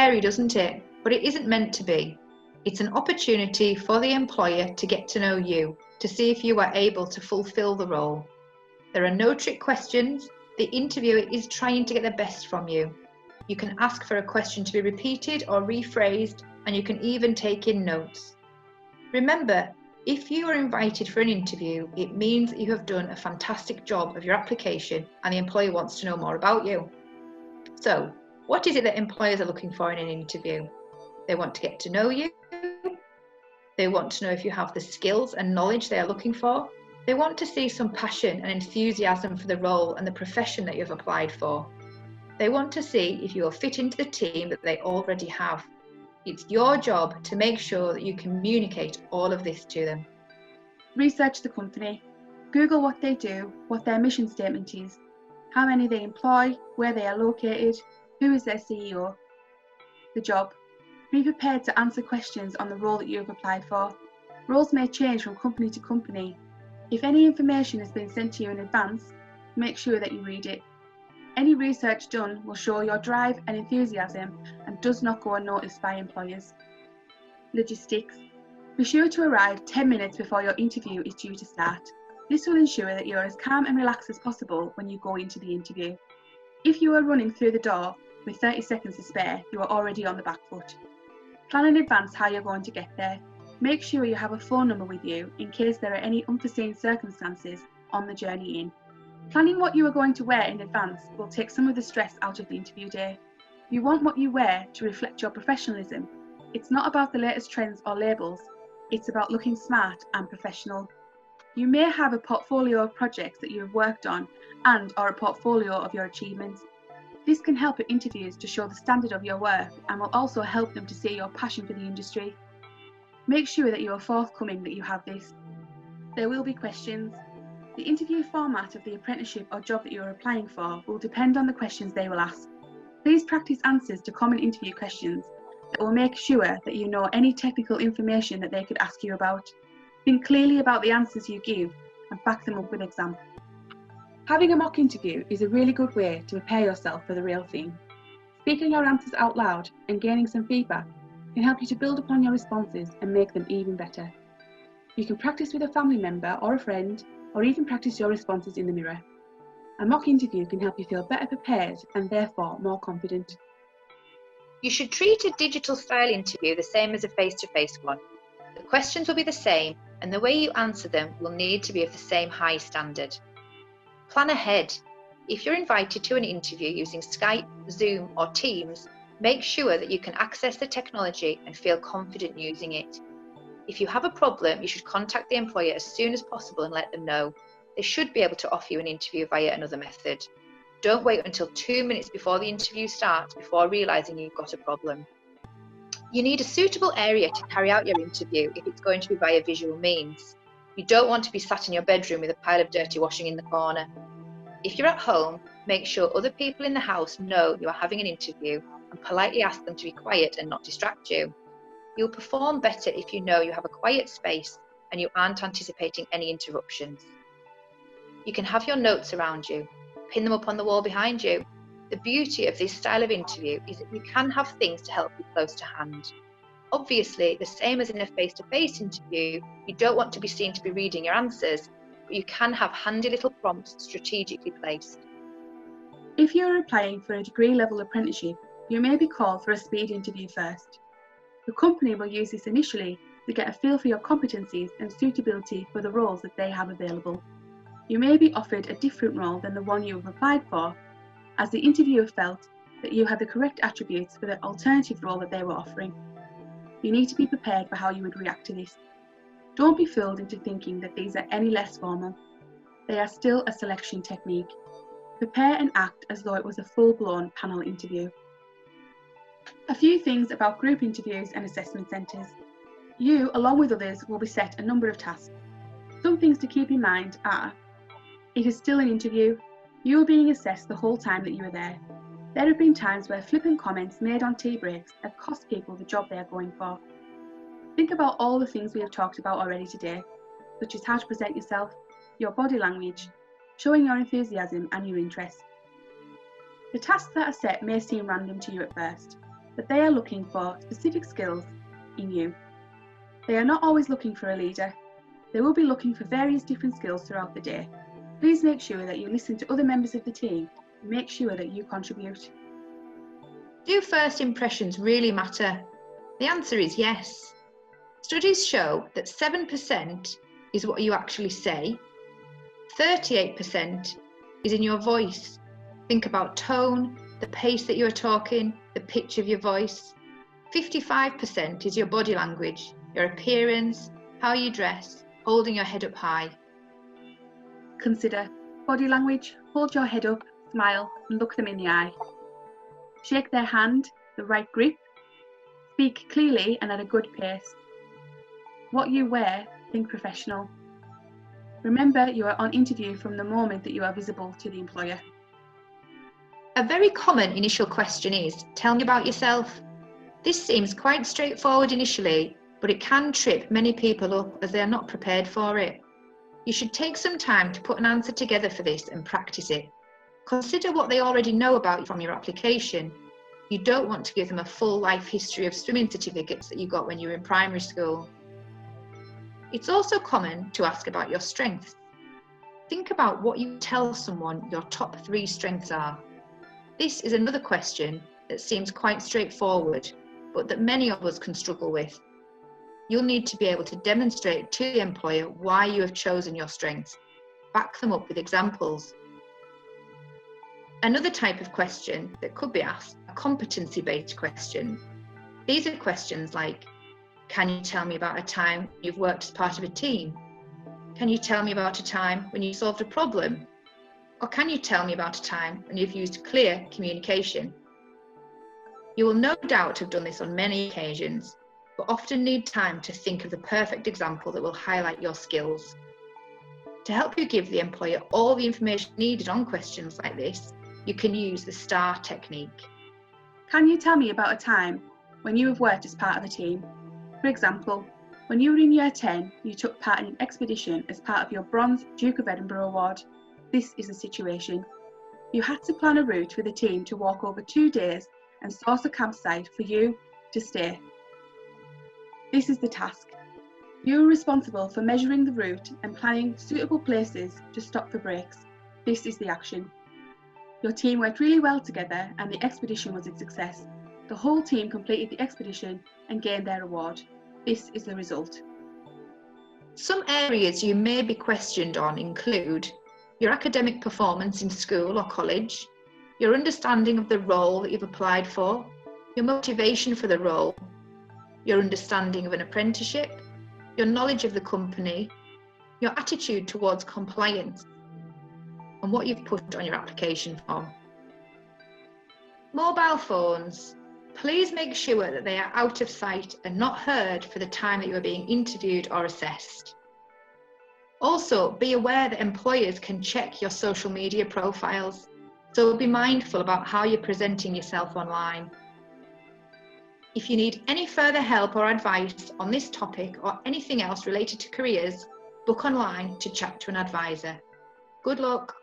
scary, doesn't it? But it isn't meant to be. It's an opportunity for the employer to get to know you, to see if you are able to fulfill the role. There are no trick questions. The interviewer is trying to get the best from you. You can ask for a question to be repeated or rephrased, and you can even take in notes. Remember, if you are invited for an interview, it means that you have done a fantastic job of your application and the employer wants to know more about you. So, what is it that employers are looking for in an interview? They want to get to know you. They want to know if you have the skills and knowledge they are looking for. They want to see some passion and enthusiasm for the role and the profession that you've applied for. They want to see if you will fit into the team that they already have. It's your job to make sure that you communicate all of this to them. Research the company. Google what they do, what their mission statement is, how many they employ, where they are located, who is their CEO. The job. Be prepared to answer questions on the role that you have applied for. Roles may change from company to company. If any information has been sent to you in advance, make sure that you read it. Any research done will show your drive and enthusiasm and does not go unnoticed by employers. Logistics. Be sure to arrive 10 minutes before your interview is due to start. This will ensure that you are as calm and relaxed as possible when you go into the interview. If you are running through the door with 30 seconds to spare, you are already on the back foot. Plan in advance how you're going to get there. Make sure you have a phone number with you in case there are any unforeseen circumstances on the journey in. Planning what you are going to wear in advance will take some of the stress out of the interview day. You want what you wear to reflect your professionalism. It's not about the latest trends or labels, it's about looking smart and professional. You may have a portfolio of projects that you have worked on and/or a portfolio of your achievements. This can help at interviews to show the standard of your work and will also help them to see your passion for the industry. Make sure that you are forthcoming that you have this. There will be questions. The interview format of the apprenticeship or job that you are applying for will depend on the questions they will ask. Please practice answers to common interview questions that will make sure that you know any technical information that they could ask you about. Think clearly about the answers you give and back them up with examples. Having a mock interview is a really good way to prepare yourself for the real thing. Speaking your answers out loud and gaining some feedback can help you to build upon your responses and make them even better. You can practice with a family member or a friend, or even practice your responses in the mirror. A mock interview can help you feel better prepared and therefore more confident. You should treat a digital style interview the same as a face-to-face one. The questions will be the same and the way you answer them will need to be of the same high standard. Plan ahead. If you're invited to an interview using Skype, Zoom or Teams, make sure that you can access the technology and feel confident using it. If you have a problem, you should contact the employer as soon as possible and let them know. They should be able to offer you an interview via another method. Don't wait until 2 minutes before the interview starts before realising you've got a problem. You need a suitable area to carry out your interview if it's going to be via visual means. You don't want to be sat in your bedroom with a pile of dirty washing in the corner. If you're at home, make sure other people in the house know you are having an interview and politely ask them to be quiet and not distract you. You'll perform better if you know you have a quiet space and you aren't anticipating any interruptions. You can have your notes around you, pin them up on the wall behind you. The beauty of this style of interview is that you can have things to help you close to hand. Obviously, the same as in a face-to-face interview, you don't want to be seen to be reading your answers, but you can have handy little prompts strategically placed. If you are applying for a degree-level apprenticeship, you may be called for a speed interview first. The company will use this initially to get a feel for your competencies and suitability for the roles that they have available. You may be offered a different role than the one you have applied for, as the interviewer felt that you had the correct attributes for the alternative role that they were offering. You need to be prepared for how you would react to this. Don't be fooled into thinking that these are any less formal. They are still a selection technique. Prepare and act as though it was a full-blown panel interview. A few things about group interviews and assessment centres. You, along with others, will be set a number of tasks. Some things to keep in mind are: it is still an interview. You are being assessed the whole time that you are there. There have been times where flippant comments made on tea breaks have cost people the job they are going for. Think about all the things we have talked about already today, such as how to present yourself, your body language, showing your enthusiasm and your interest. The tasks that are set may seem random to you at first. that they are looking for specific skills in you. They are not always looking for a leader. They will be looking for various different skills throughout the day. Please make sure that you listen to other members of the team and make sure that you contribute. Do first impressions really matter? The answer is yes. Studies show that 7% is what you actually say, 38% is in your voice. Think about tone, the pace that you are talking, the pitch of your voice. 55% is your body language, your appearance, how you dress, holding your head up high. Consider body language, hold your head up, smile and look them in the eye. Shake their hand, the right grip. Speak clearly and at a good pace. What you wear, think professional. Remember, you are on interview from the moment that you are visible to the employer. A very common initial question is, tell me about yourself. This seems quite straightforward initially, but it can trip many people up as they are not prepared for it. You should take some time to put an answer together for this and practice it. Consider what they already know about you from your application. You don't want to give them a full life history of swimming certificates that you got when you were in primary school. It's also common to ask about your strengths. Think about what you tell someone your top 3 strengths are. This is another question that seems quite straightforward, but that many of us can struggle with. You'll need to be able to demonstrate to the employer why you have chosen your strengths. Back them up with examples. Another type of question that could be asked are competency-based questions. These are questions like, can you tell me about a time you've worked as part of a team? Can you tell me about a time when you solved a problem? Or can you tell me about a time when you've used clear communication? You will no doubt have done this on many occasions, but often need time to think of the perfect example that will highlight your skills. To help you give the employer all the information needed on questions like this, you can use the STAR technique. Can you tell me about a time when you have worked as part of a team? For example, when you were in year 10, you took part in an expedition as part of your Bronze Duke of Edinburgh Award. This is the situation. You had to plan a route with a team to walk over 2 days and source a campsite for you to stay. This is the task. You are responsible for measuring the route and planning suitable places to stop for breaks. This is the action. Your team worked really well together and the expedition was a success. The whole team completed the expedition and gained their award. This is the result. Some areas you may be questioned on include your academic performance in school or college, your understanding of the role that you've applied for, your motivation for the role, your understanding of an apprenticeship, your knowledge of the company, your attitude towards compliance, and what you've put on your application form. Mobile phones. Please make sure that they are out of sight and not heard for the time that you are being interviewed or assessed. Also, be aware that employers can check your social media profiles, so be mindful about how you're presenting yourself online. If you need any further help or advice on this topic or anything else related to careers, book online to chat to an advisor. Good luck.